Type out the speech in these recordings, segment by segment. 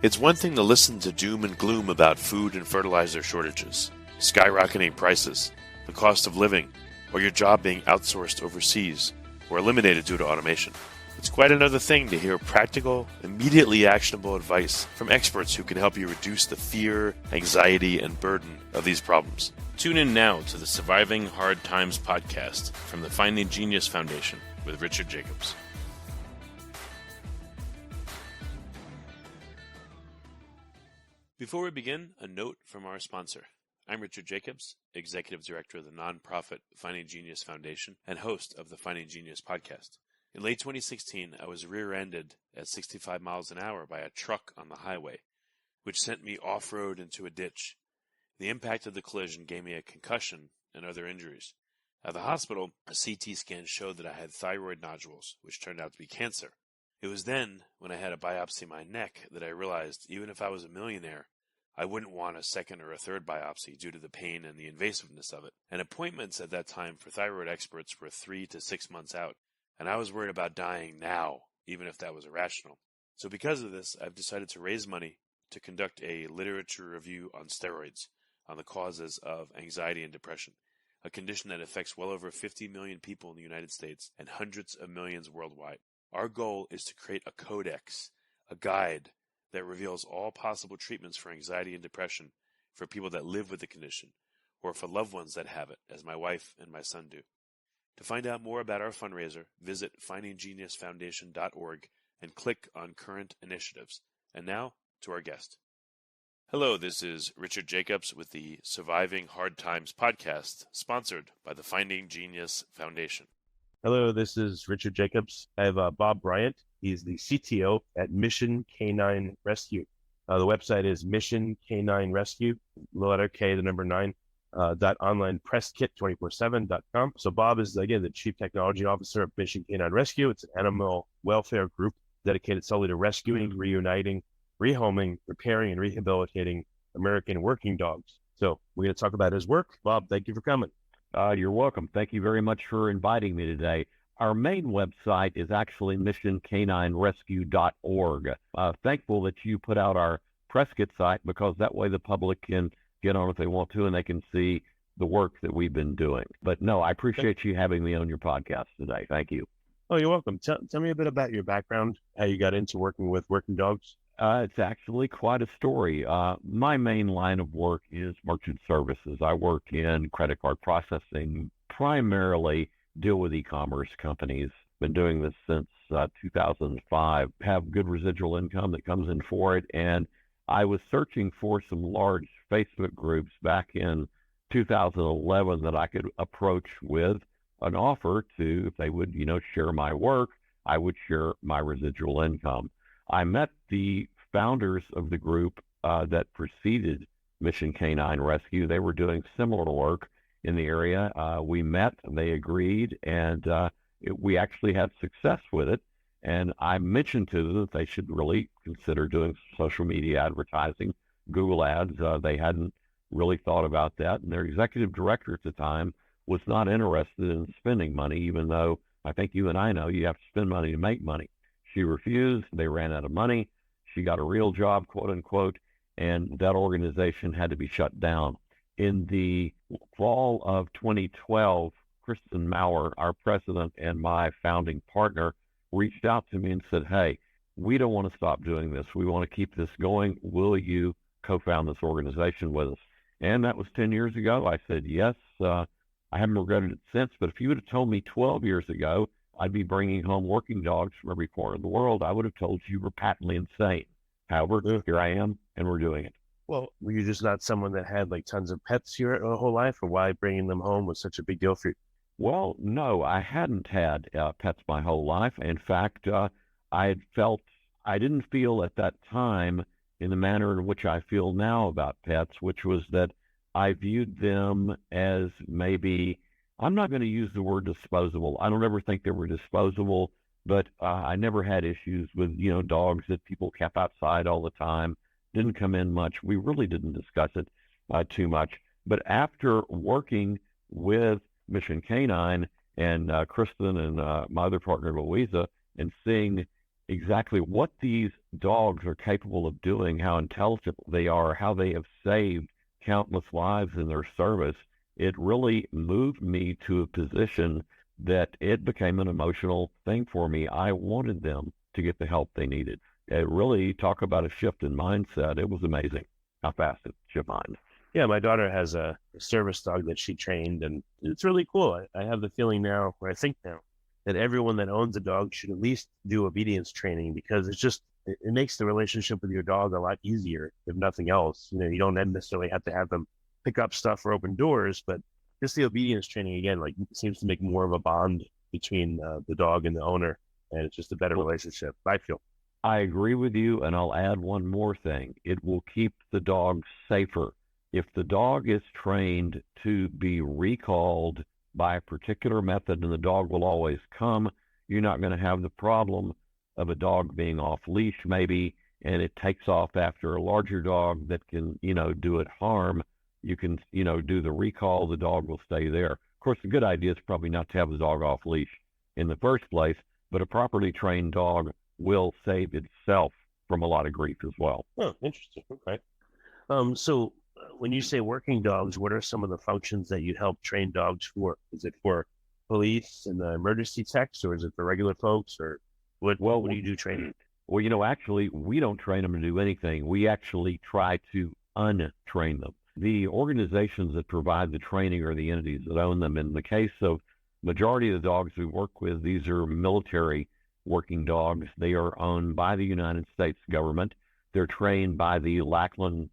It's one thing to listen to doom and gloom about food and fertilizer shortages, skyrocketing prices, the cost of living, or your job being outsourced overseas or eliminated due to automation. It's quite another thing to hear practical, immediately actionable advice from experts who can help you reduce the fear, anxiety, and burden of these problems. Tune in now to the Surviving Hard Times podcast from the Finding Genius Foundation with Richard Jacobs. Before we begin, a note from our sponsor. I'm Richard Jacobs, Executive Director of the nonprofit Finding Genius Foundation and host of the Finding Genius podcast. In late 2016, I was rear-ended at 65 miles an hour by a truck on the highway, which sent me off-road into a ditch. The impact of the collision gave me a concussion and other injuries. At the hospital, a CT scan showed that I had thyroid nodules, which turned out to be cancer. It was then, when I had a biopsy of my neck, that I realized even if I was a millionaire, I wouldn't want a second or a third biopsy due to the pain and the invasiveness of it. And appointments at that time for thyroid experts were 3 to 6 months out, and I was worried about dying now, even if that was irrational. So because of this, I've decided to raise money to conduct a literature review on steroids, on the causes of anxiety and depression, a condition that affects well over 50 million people in the United States and hundreds of millions worldwide. Our goal is to create a codex, a guide that reveals all possible treatments for anxiety and depression for people that live with the condition or for loved ones that have it, as my wife and my son do. To find out more about our fundraiser, visit findinggeniusfoundation.org and click on current initiatives. And now to our guest. Hello, this is Richard Jacobs with the Surviving Hard Times podcast, sponsored by the Finding Genius Foundation. Hello, this is Richard Jacobs. I have Bob Bryant. He's the CTO at Mission Canine Rescue. The website is Mission Canine Rescue, letter K, the number 9, .onlinepresskit247.com. So Bob is, again, the Chief Technology Officer of Mission Canine Rescue. It's an animal welfare group dedicated solely to rescuing, reuniting, rehoming, repairing, and rehabilitating American working dogs. So we're going to talk about his work. Bob, thank you for coming. You're welcome. Thank you very much for inviting me today. Our main website is actually missioncaninerescue.org. Thankful that you put out our press kit site, because that way the public can get on if they want to and they can see the work that we've been doing. But no, I appreciate you having me on your podcast today. Thank you. Oh, you're welcome. Tell me a bit about your background, how you got into working with working dogs. It's actually quite a story. My main line of work is merchant services. I work in credit card processing, primarily deal with e-commerce companies. Been doing this since 2005, have good residual income that comes in for it. And I was searching for some large Facebook groups back in 2011 that I could approach with an offer to, if they would, share my work, I would share my residual income. I met the founders of the group that preceded Mission Canine Rescue. They were doing similar work in the area. We met, they agreed, and we actually had success with it. And I mentioned to them that they should really consider doing social media advertising, Google ads. They hadn't really thought about that. And their executive director at the time was not interested in spending money, even though I think you and I know you have to spend money to make money. She refused. They ran out of money. She got a real job, quote unquote, and that organization had to be shut down. In the fall of 2012, Kristen Maurer, our president and my founding partner, reached out to me and said, "Hey, we don't want to stop doing this. We want to keep this going. Will you co-found this organization with us?" And that was 10 years ago. I said, yes. I haven't regretted it since, but if you would have told me 12 years ago I'd be bringing home working dogs from every corner of the world, I would have told you were patently insane. However, here I am, and we're doing it. Well, were you just not someone that had like tons of pets here the whole life, or why bringing them home was such a big deal for you? Well, no, I hadn't had pets my whole life. In fact, I didn't feel at that time in the manner in which I feel now about pets, which was that I viewed them as maybe, I'm not going to use the word disposable. I don't ever think they were disposable, but I never had issues with, dogs that people kept outside all the time, didn't come in much. We really didn't discuss it too much. But after working with Mission Canine and Kristen and my other partner, Louisa, and seeing exactly what these dogs are capable of doing, how intelligent they are, how they have saved countless lives in their service, it really moved me to a position that it became an emotional thing for me. I wanted them to get the help they needed. It really, talk about a shift in mindset. It was amazing how fast it shifted mind. Yeah, my daughter has a service dog that she trained, and it's really cool. I have the feeling now, or I think now, that everyone that owns a dog should at least do obedience training, because it makes the relationship with your dog a lot easier, if nothing else. You don't necessarily have to have them pick up stuff or open doors, but just the obedience training, again, like, seems to make more of a bond between the dog and the owner, and it's just a better relationship, I feel. I agree with you, and I'll add one more thing. It will keep the dog safer. If the dog is trained to be recalled by a particular method and the dog will always come, you're not going to have the problem of a dog being off leash maybe, and it takes off after a larger dog that can, do it harm. You can, do the recall, the dog will stay there. Of course, the good idea is probably not to have the dog off leash in the first place, but a properly trained dog will save itself from a lot of grief as well. Oh, interesting. Okay. So when you say working dogs, what are some of the functions that you help train dogs for? Is it for police and the emergency techs, or is it for regular folks, or what do you do training? Well, actually, we don't train them to do anything. We actually try to untrain them. The organizations that provide the training are the entities that own them. In the case of majority of the dogs we work with, these are military working dogs. They are owned by the United States government. They're trained by the Lackland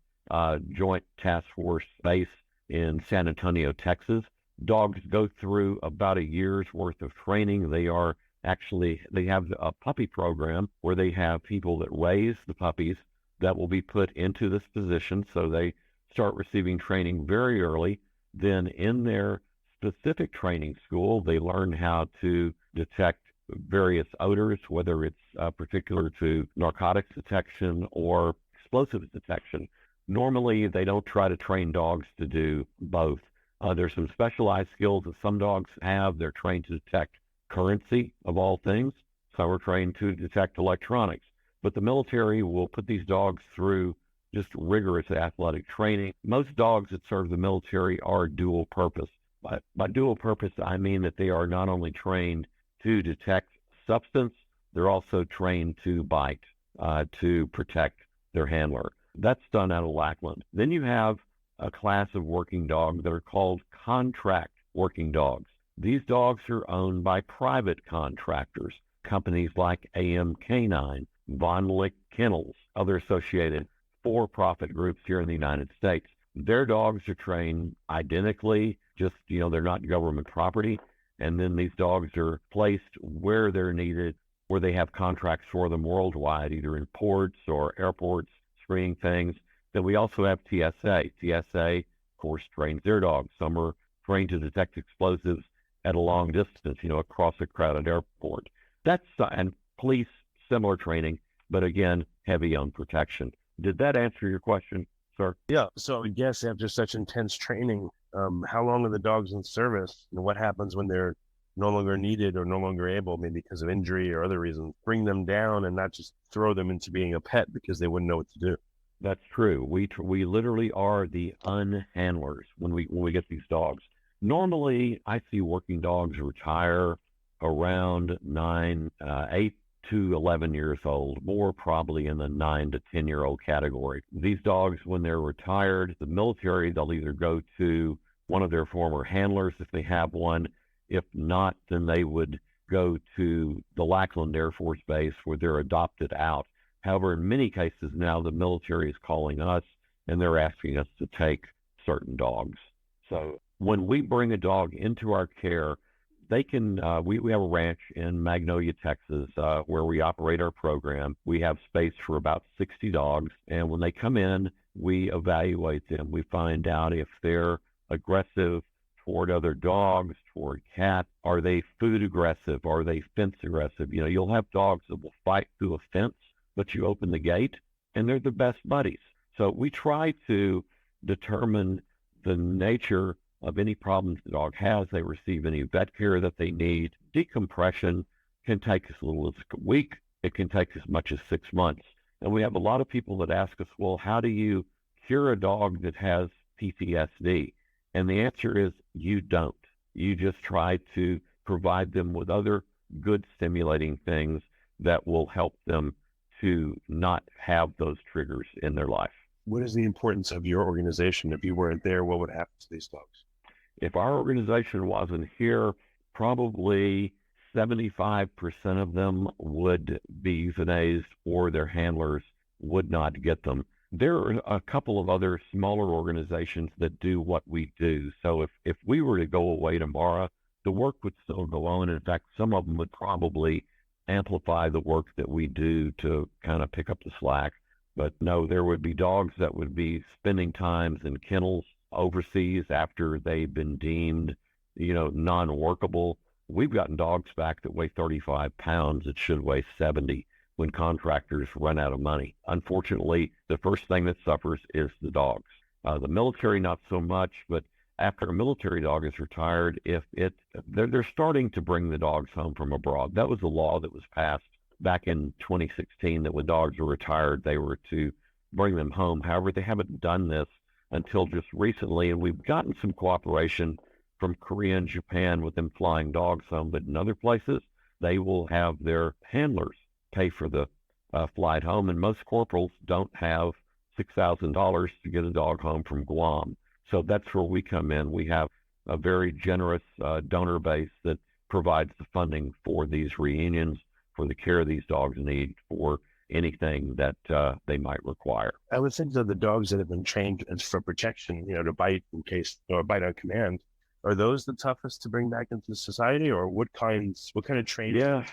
Joint Task Force base in San Antonio, Texas. Dogs go through about a year's worth of training. They have a puppy program where they have people that raise the puppies that will be put into this position. So they start receiving training very early. Then in their specific training school, they learn how to detect various odors, whether it's particular to narcotics detection or explosives detection. Normally, they don't try to train dogs to do both. There's some specialized skills that some dogs have. They're trained to detect currency, of all things. Some are trained to detect electronics. But the military will put these dogs through just rigorous athletic training. Most dogs that serve the military are dual purpose. By dual purpose, I mean that they are not only trained to detect substance, they're also trained to bite, to protect their handler. That's done out of Lackland. Then you have a class of working dogs that are called contract working dogs. These dogs are owned by private contractors, companies like AM Canine, Von Lick Kennels, other associated for-profit groups here in the United States. Their dogs are trained identically, just, they're not government property. And then these dogs are placed where they're needed, where they have contracts for them worldwide, either in ports or airports, screening things. Then we also have TSA. TSA, of course, trains their dogs. Some are trained to detect explosives at a long distance, across a crowded airport. And police, similar training, but again, heavy on protection. Did that answer your question, sir? Yeah. So I guess after such intense training, how long are the dogs in service, and what happens when they're no longer needed or no longer able, maybe because of injury or other reasons? Bring them down and not just throw them into being a pet because they wouldn't know what to do. That's true. We literally are the unhandlers when we get these dogs. Normally, I see working dogs retire around 8 to 11 years old, more probably in the 9 to 10-year-old category. These dogs, when they're retired, the military, they'll either go to one of their former handlers if they have one. If not, then they would go to the Lackland Air Force Base where they're adopted out. However, in many cases now, the military is calling us and they're asking us to take certain dogs. So when we bring a dog into our care, they can, we have a ranch in Magnolia, Texas, where we operate our program. We have space for about 60 dogs. And when they come in, we evaluate them. We find out if they're aggressive toward other dogs, toward cats. Are they food aggressive? Are they fence aggressive? You'll have dogs that will fight through a fence, but you open the gate and they're the best buddies. So we try to determine the nature of any problems the dog has. They receive any vet care that they need. Decompression can take as little as a week. it can take as much as 6 months. And we have a lot of people that ask us, well, how do you cure a dog that has PTSD? And the answer is you don't. You just try to provide them with other good stimulating things that will help them to not have those triggers in their life. What is the importance of your organization? If you weren't there, what would happen to these dogs? If our organization wasn't here, probably 75% of them would be euthanized or their handlers would not get them. There are a couple of other smaller organizations that do what we do. So if we were to go away tomorrow, the work would still go on. In fact, some of them would probably amplify the work that we do to kind of pick up the slack. But no, there would be dogs that would be spending times in kennels overseas after they've been deemed, non-workable. We've gotten dogs back that weigh 35 pounds that should weigh 70 when contractors run out of money. Unfortunately, the first thing that suffers is the dogs. The military, not so much, but after a military dog is retired, they're starting to bring the dogs home from abroad. That was a law that was passed back in 2016 that when dogs were retired, they were to bring them home. However, they haven't done this until just recently, and we've gotten some cooperation from Korea and Japan with them flying dogs home, but in other places, they will have their handlers pay for the flight home, and most corporals don't have $6,000 to get a dog home from Guam. So that's where we come in. We have a very generous donor base that provides the funding for these reunions, for the care these dogs need, for anything that they might require. I would think that the dogs that have been trained as for protection, to bite in case, or bite on command, are those the toughest to bring back into society, or what kind of training? Yeah,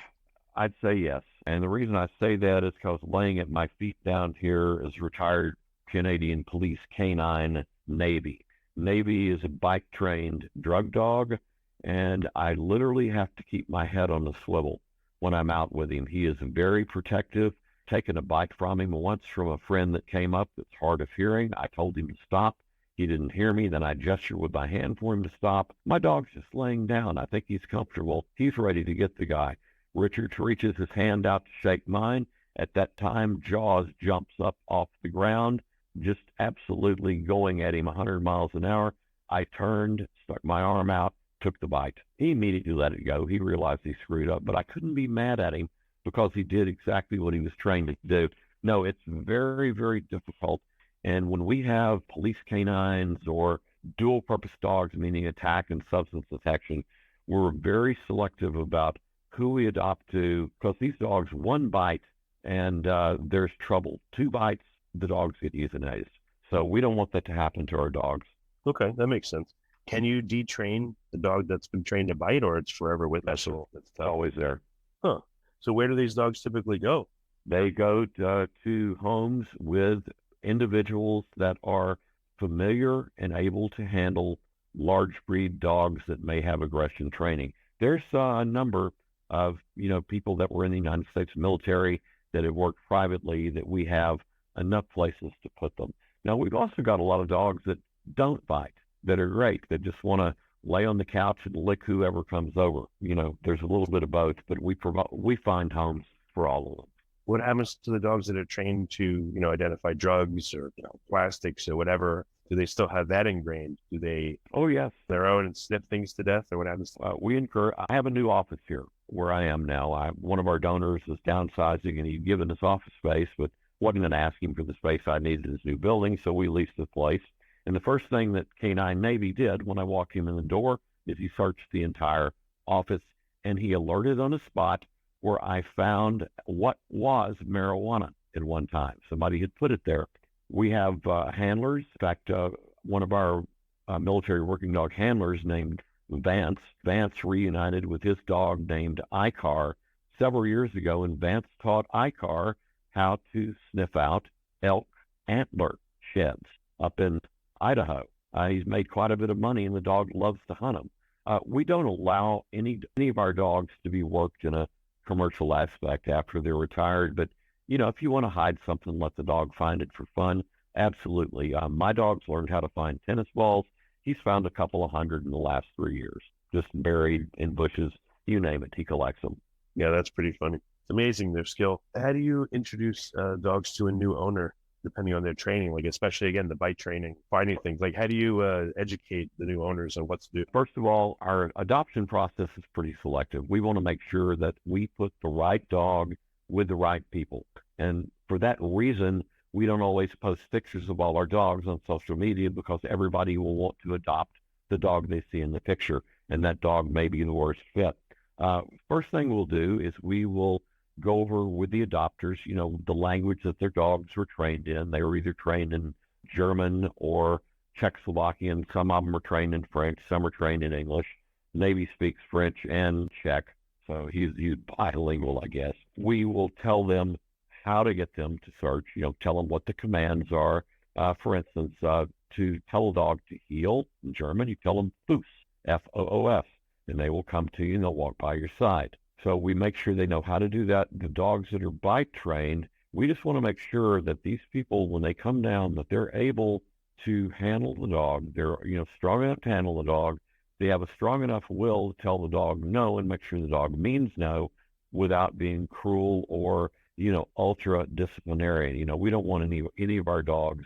I'd say yes. And the reason I say that is because laying at my feet down here is retired Canadian Police Canine Navy. Navy is a bike-trained drug dog, and I literally have to keep my head on the swivel when I'm out with him. He is very protective. Taken a bike from him once from a friend that came up that's hard of hearing. I told him to stop. He didn't hear me. Then I gestured with my hand for him to stop. My dog's just laying down. I think he's comfortable. He's ready to get the guy. Richard reaches his hand out to shake mine. At that time, Jaws jumps up off the ground, just absolutely going at him 100 miles an hour. I turned, stuck my arm out, took the bite. He immediately let it go. He realized he screwed up, but I couldn't be mad at him because he did exactly what he was trained to do. No, it's very, very difficult. And when we have police canines or dual-purpose dogs, meaning attack and substance detection, we're very selective about who we adopt to, because these dogs, one bite and there's trouble. 2 bites, the dogs get euthanized. So we don't want that to happen to our dogs. Okay, that makes sense. Can you detrain the dog that's been trained to bite, or it's forever with us? It's always there. Huh. So where do these dogs typically go? They go to homes with individuals that are familiar and able to handle large breed dogs that may have aggression training. There's a number of people that were in the United States military that have worked privately that we have enough places to put them. Now, we've also got a lot of dogs that don't bite, that are great, that just want to lay on the couch and lick whoever comes over. There's a little bit of both, but we find homes for all of them. What happens to the dogs that are trained to, identify drugs or plastics or whatever? Do they still have that ingrained? Do they? Oh, yes. Their own and sniff things to death, or what happens? I have a new office here where I am now. One of our donors is downsizing, and he'd given us office space, but wasn't going to ask him for the space I needed in his new building, so we leased the place. And the first thing that Canine Navy did when I walked him in the door is he searched the entire office, and he alerted on the spot where I found what was marijuana at one time. Somebody had put it there. We have handlers. In fact, one of our military working dog handlers named Vance. Vance reunited with his dog named Icar several years ago, and Vance taught Icar how to sniff out elk antler sheds up in Idaho. He's made quite a bit of money, and the dog loves to hunt them. We don't allow any of our dogs to be worked in a commercial aspect after they're retired, but if you want to hide something, let the dog find it for fun. Absolutely. My dog's learned how to find tennis balls. He's found a couple of hundred in the last 3 years, just buried in bushes. You name it, he collects them. Yeah, that's pretty funny. amazing, their skill. How do you introduce dogs to a new owner, depending on their training? Like, especially, again, the bite training, finding things. Like, how do you educate the new owners on what to do? First of all, our adoption process is pretty selective. We want to make sure that we put the right dog with the right people. And for that reason, we don't always post pictures of all our dogs on social media because everybody will want to adopt the dog they see in the picture, and that dog may be the worst fit. First thing we'll do is we will go over with the adopters, the language that their dogs were trained in. They were either trained in German or Czechoslovakian. Some of them are trained in French. Some are trained in English. Navy speaks French and Czech, so he's bilingual, I guess. We will tell them how to get them to search, tell them what the commands are. For instance, to tell a dog to heel in German, you tell them Foos, F-O-O-S, and they will come to you and they'll walk by your side. So we make sure they know how to do that. The dogs that are bite trained, we just want to make sure that these people, when they come down, that they're able to handle the dog. They're, strong enough to handle the dog. They have a strong enough will to tell the dog no and make sure the dog means no without being cruel or, ultra disciplinarian. We don't want any of our dogs,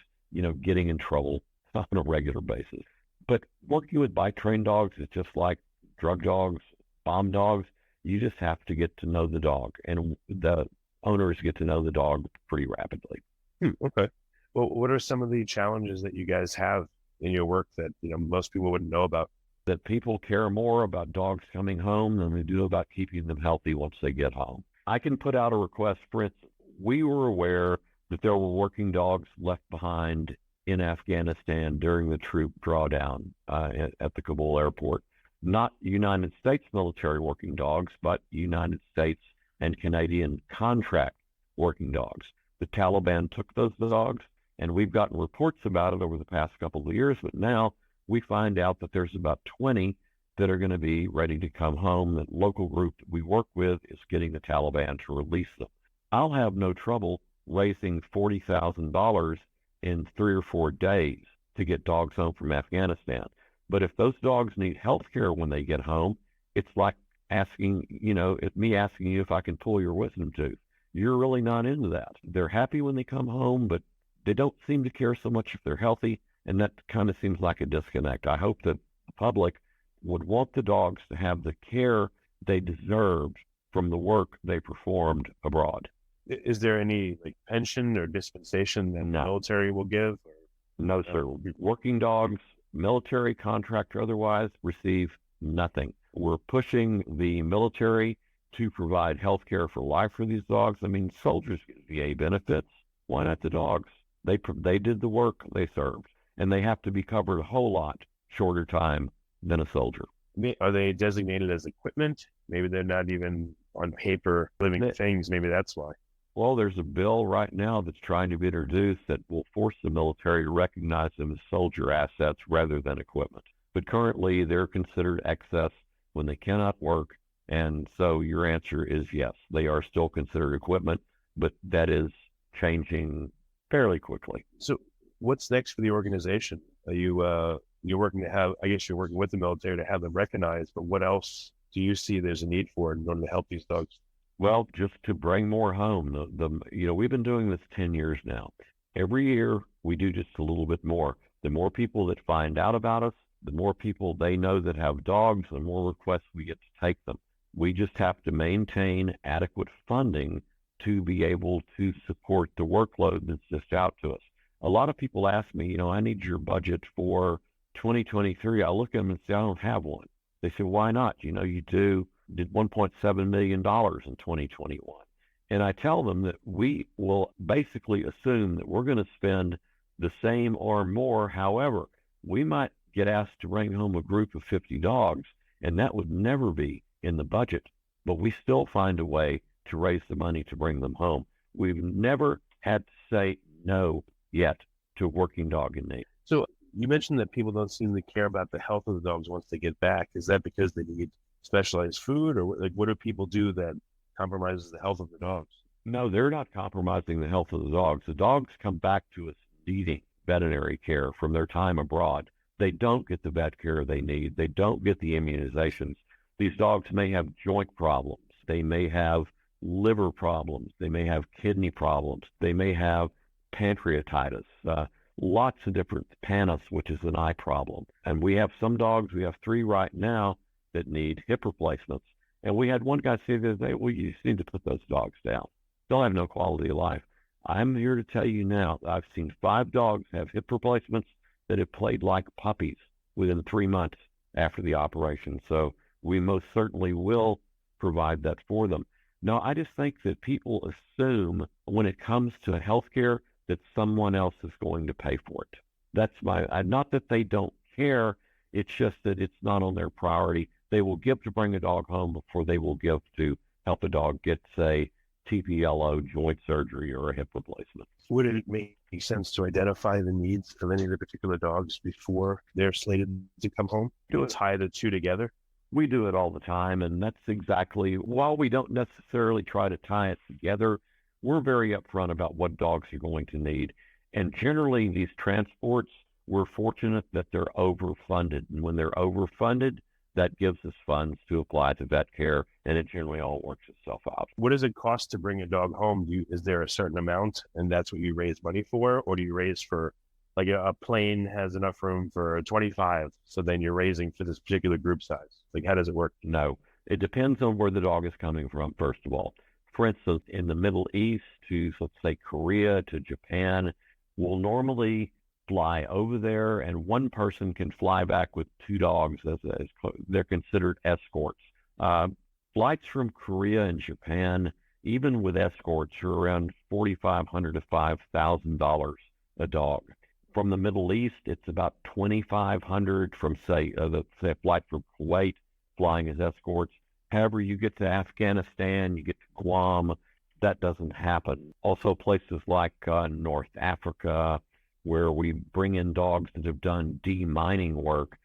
getting in trouble on a regular basis. But working with bite trained dogs is just like drug dogs, bomb dogs. You just have to get to know the dog, and the owners get to know the dog pretty rapidly. Okay. Well, what are some of the challenges that you guys have in your work that, most people wouldn't know about? That people care more about dogs coming home than they do about keeping them healthy once they get home. I can put out a request. For instance, we were aware that there were working dogs left behind in Afghanistan during the troop drawdown at the Kabul airport. Not United States military working dogs, but United States and Canadian contract working dogs. The Taliban took those dogs, and we've gotten reports about it over the past couple of years, but now we find out that there's about 20 that are going to be ready to come home. The local group that we work with is getting the Taliban to release them. I'll have no trouble raising $40,000 in 3 or 4 days to get dogs home from Afghanistan. But if those dogs need health care when they get home, it's like asking, me asking you if I can pull your wisdom tooth. You're really not into that. They're happy when they come home, but they don't seem to care so much if they're healthy, and that kind of seems like a disconnect. I hope that the public would want the dogs to have the care they deserved from the work they performed abroad. Is there any pension or dispensation that the military will give? No, sir. Working dogs, military, contract, or otherwise, receive nothing. We're pushing the military to provide health care for life for these dogs. I mean, soldiers get VA benefits. Why not the dogs? They did the work they served, and they have to be covered a whole lot shorter time than a soldier. Are they designated as equipment? Maybe they're not even on paper living things. Maybe that's why. Well, there's a bill right now that's trying to be introduced that will force the military to recognize them as soldier assets rather than equipment. But currently, they're considered excess when they cannot work. And so your answer is yes, they are still considered equipment, but that is changing fairly quickly. So what's next for the organization? Are you're working to have, I guess you're working with the military to have them recognized, but what else do you see there's a need for in order to help these dogs? Well, just to bring more home. We've been doing this 10 years now. Every year we do just a little bit more. The more people that find out about us, the more people they know that have dogs, the more requests we get to take them. We just have to maintain adequate funding to be able to support the workload that's just out to us. A lot of people ask me, I need your budget for 2023. I look at them and say, I don't have one. They say, why not? You did $1.7 million in 2021. And I tell them that we will basically assume that we're going to spend the same or more. However, we might get asked to bring home a group of 50 dogs, and that would never be in the budget, but we still find a way to raise the money to bring them home. We've never had to say no yet to a working dog in need. So you mentioned that people don't seem to care about the health of the dogs once they get back. Is that because they need specialized food, or what do people do that compromises the health of the dogs? No, they're not compromising the health of the dogs. The dogs come back to us needing veterinary care from their time abroad. They don't get the vet care they need. They don't get the immunizations. These dogs may have joint problems. They may have liver problems. They may have kidney problems. They may have pancreatitis, lots of different panis, which is an eye problem. And we have some dogs, we have 3 right now that need hip replacements. And we had one guy say the other day, well, you just need to put those dogs down. They'll have no quality of life. I'm here to tell you now, I've seen 5 dogs have hip replacements that have played like puppies within 3 months after the operation. So we most certainly will provide that for them. No, I just think that people assume when it comes to healthcare that someone else is going to pay for it. That's not that they don't care, it's just that it's not on their priority. They will give to bring a dog home before they will give to help a dog get, say, TPLO, joint surgery, or a hip replacement. Would it make sense to identify the needs of any of the particular dogs before they're slated to come home? Tie the two together? We do it all the time, and that's exactly, while we don't necessarily try to tie it together, we're very upfront about what dogs are going to need. And generally, these transports, we're fortunate that they're overfunded. And when they're overfunded, that gives us funds to apply to vet care, and it generally all works itself out. What does it cost to bring a dog home? Is there a certain amount, and that's what you raise money for? Or do you raise for, like a plane has enough room for 25, so then you're raising for this particular group size? Like, how does it work? No, it depends on where the dog is coming from, first of all. For instance, in the Middle East to, let's say, Korea to Japan, we'll normally fly over there, and one person can fly back with 2 dogs as they're considered escorts. Flights from Korea and Japan, even with escorts, are around $4,500 to $5,000 a dog. From the Middle East, it's about $2,500 from, say, a flight from Kuwait, flying as escorts. However, you get to Afghanistan, you get to Guam, that doesn't happen. Also, places like North Africa, where we bring in dogs that have done demining work,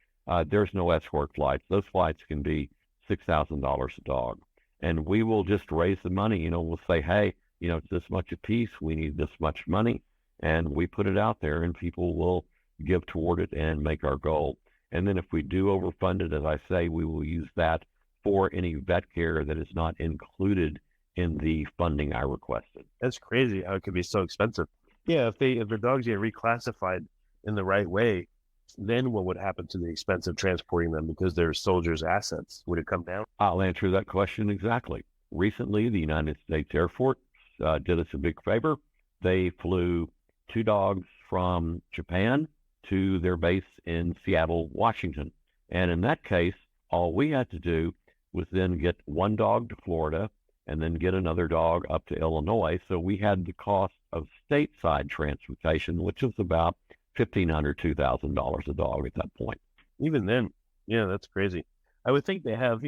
there's no escort flights. Those flights can be $6,000 a dog. And we will just raise the money. We'll say, hey, it's this much a piece. We need this much money. And we put it out there, and people will give toward it and make our goal. And then if we do overfund it, as I say, we will use that for any vet care that is not included in the funding I requested. That's crazy how it could be so expensive. Yeah, if their dogs get reclassified in the right way, then what would happen to the expense of transporting them because they're soldiers' assets? Would it come down? I'll answer that question exactly. Recently, the United States Air Force did us a big favor. They flew 2 dogs from Japan to their base in Seattle, Washington. And in that case, all we had to do was then get 1 dog to Florida and then get another dog up to Illinois. So we had the cost of stateside transportation, which was about $1,500, $2,000 a dog at that point. Even then, yeah, that's crazy. I would think they have,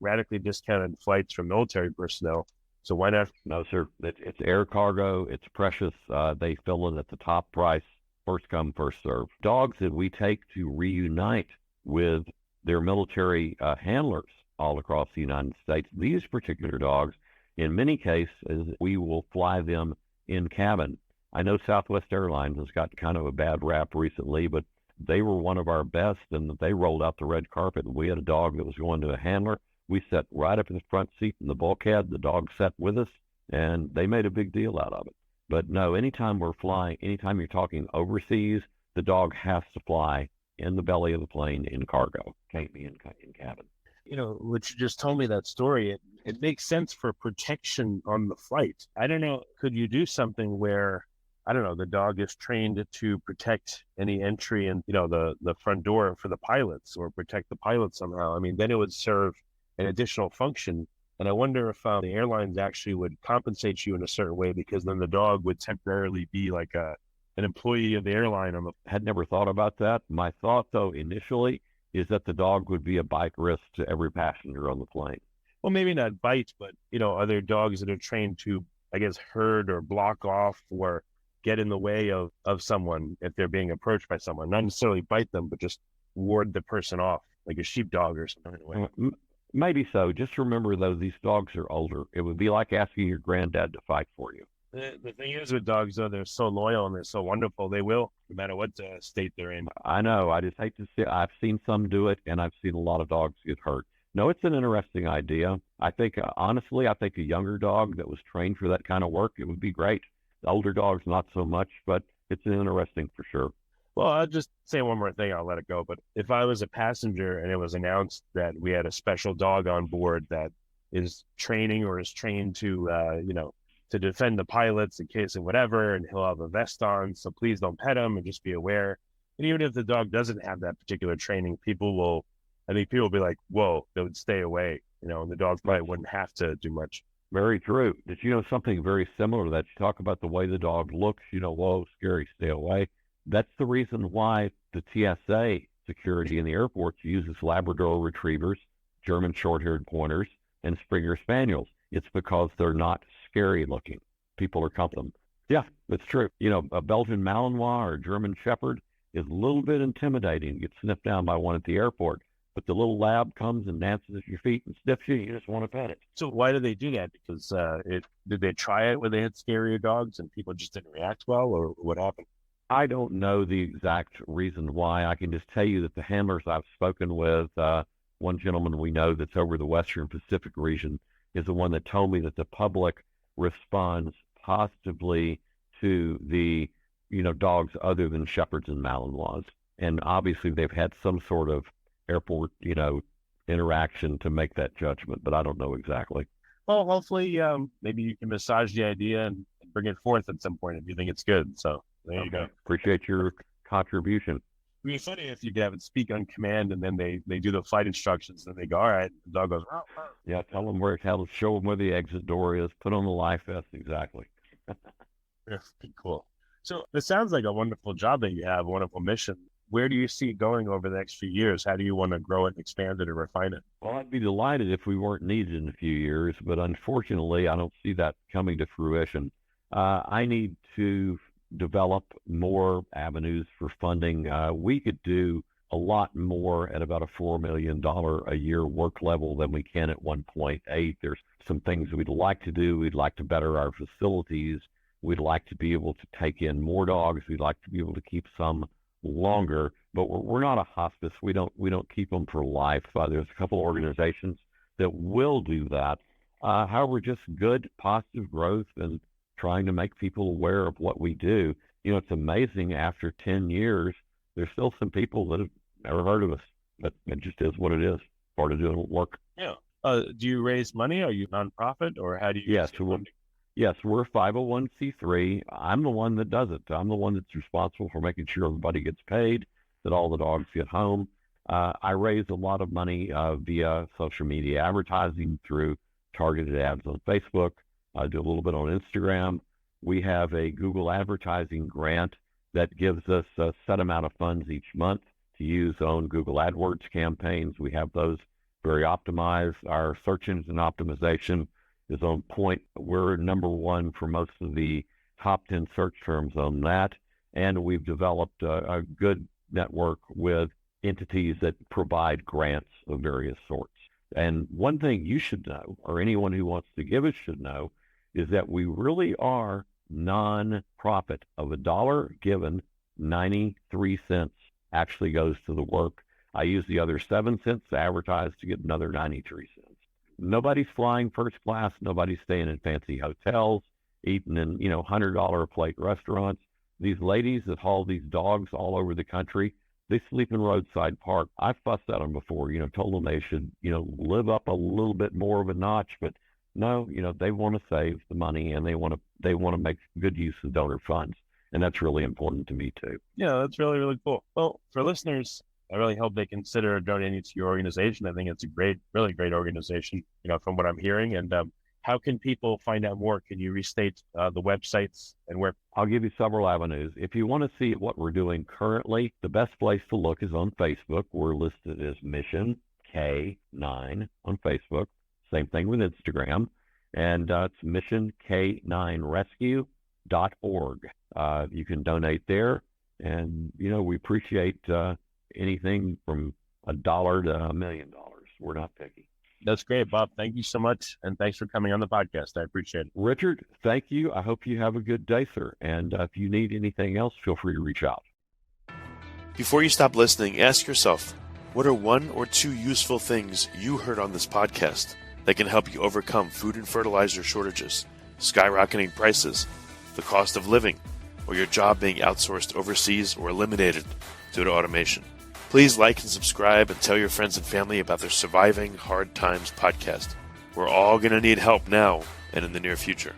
radically discounted flights for military personnel. So why not? No, sir. It's air cargo. It's precious. They fill it at the top price, first come, first serve. Dogs that we take to reunite with their military handlers all across the United States, these particular dogs, in many cases, we will fly them in cabin. I know Southwest Airlines has got kind of a bad rap recently, but they were one of our best, and they rolled out the red carpet. We had a dog that was going to a handler. We sat right up in the front seat in the bulkhead. The dog sat with us, and they made a big deal out of it. But no, anytime we're flying, anytime you're talking overseas, the dog has to fly in the belly of the plane in cargo. Can't be in cabin. What you just told me, that story, it makes sense for protection on the flight. I don't know, could you do something where, I don't know, the dog is trained to protect any entry and, the front door for the pilots, or protect the pilots somehow? I mean, then it would serve an additional function. And I wonder if the airlines actually would compensate you in a certain way, because then the dog would temporarily be like an employee of the airline. Had never thought about that. My thought, though, initially, is that the dog would be a bite risk to every passenger on the plane. Well, maybe not bite, but, are there dogs that are trained to, I guess, herd or block off or get in the way of someone if they're being approached by someone? Not necessarily bite them, but just ward the person off, like a sheepdog or something. Maybe so. Just remember, though, these dogs are older. It would be like asking your granddad to fight for you. The thing is with dogs, though, they're so loyal and they're so wonderful. They will, no matter what state they're in. I know. I just hate to see. I've seen some do it, and I've seen a lot of dogs get hurt. No, it's an interesting idea. I think, honestly, I think a younger dog that was trained for that kind of work, it would be great. The older dogs, not so much, but it's interesting for sure. Well, I'll just say one more thing. I'll let it go. But if I was a passenger and it was announced that we had a special dog on board that is training or is trained to, to defend the pilots in case of whatever, and he'll have a vest on, so please don't pet him and just be aware. And even if the dog doesn't have that particular training, I think people will be like, whoa, they would stay away, and the dog probably wouldn't have to do much. Very true. Did you know something very similar to that? You talk about the way the dog looks, whoa, scary, stay away. That's the reason why the TSA security in the airports uses Labrador retrievers, German short-haired pointers, and Springer Spaniels. It's because they're not scary looking. People are comfortable. Yeah, that's true. A Belgian Malinois or a German Shepherd is a little bit intimidating. You get sniffed down by one at the airport. But the little lab comes and dances at your feet and sniffs you. You just want to pet it. So why do they do that? Because did they try it when they had scarier dogs and people just didn't react well, or what happened? I don't know the exact reason why. I can just tell you that the handlers I've spoken with, one gentleman we know that's over the Western Pacific region, is the one that told me that the public responds positively to the, dogs other than Shepherds and Malinois. And obviously they've had some sort of airport, interaction to make that judgment, but I don't know exactly. Well, hopefully, maybe you can massage the idea and bring it forth at some point if you think it's good. So there you go. Appreciate your contribution. It'd be funny if you could have it speak on command and then they do the flight instructions and they go, all right, the dog goes, oh, oh. Yeah, tell them show them where the exit door is, put on the life vest. Exactly. Yeah, cool. So it sounds like a wonderful job that you have, a wonderful mission. Where do you see it going over the next few years? How do you want to grow it, expand it, or refine it? Well, I'd be delighted if we weren't needed in a few years, but unfortunately, I don't see that coming to fruition. I need to develop more avenues for funding. We could do a lot more at about a $4 million a year work level than we can at 1.8. There's some things we'd like to do. We'd like to better our facilities. We'd like to be able to take in more dogs. We'd like to be able to keep some longer, but we're not a hospice. We don't keep them for life. There's a couple organizations that will do that. However, just good positive growth and trying to make people aware of what we do. It's amazing. After 10 years, there's still some people that have never heard of us, but it just is what it is. Part of doing work. Yeah. Do you raise money? Are you nonprofit, or how do you? Yes, we're a 501c3. I'm the one that does it. I'm the one that's responsible for making sure everybody gets paid, that all the dogs get home. I raise a lot of money via social media advertising through targeted ads on Facebook. I do a little bit on Instagram. We have a Google advertising grant that gives us a set amount of funds each month to use on Google AdWords campaigns. We have those very optimized. Our search engine optimization is on point. We're number one for most of the top 10 search terms on that. And we've developed a good network with entities that provide grants of various sorts. And one thing you should know, or anyone who wants to give it should know, is that we really are non-profit. Of $1 given, 93 cents actually goes to the work. I use the other 7 cents to advertise to get another 93 cents. Nobody's flying first class. Nobody's staying in fancy hotels, eating in, $100 a plate restaurants. These ladies that haul these dogs all over the country, they sleep in roadside park. I've fussed at them before, told them they should, live up a little bit more of a notch, but no, they want to save the money and they want to make good use of donor funds. And that's really important to me too. Yeah, that's really, really cool. Well, for listeners, I really hope they consider donating to your organization. I think it's a great, really great organization, from what I'm hearing. And how can people find out more? Can you restate the websites and where? I'll give you several avenues. If you want to see what we're doing currently, the best place to look is on Facebook. We're listed as Mission K9 on Facebook. Same thing with Instagram. And it's missionk9rescue.org. You can donate there. And, we appreciate anything from $1 to $1 million. We're not picky. That's great, Bob. Thank you so much. And thanks for coming on the podcast. I appreciate it. Richard, thank you. I hope you have a good day, sir. And if you need anything else, feel free to reach out. Before you stop listening, ask yourself, What are 1 or 2 useful things you heard on this podcast that can help you overcome food and fertilizer shortages, skyrocketing prices, the cost of living, or your job being outsourced overseas or eliminated due to automation? Please like and subscribe and tell your friends and family about the Surviving Hard Times podcast. We're all going to need help now and in the near future.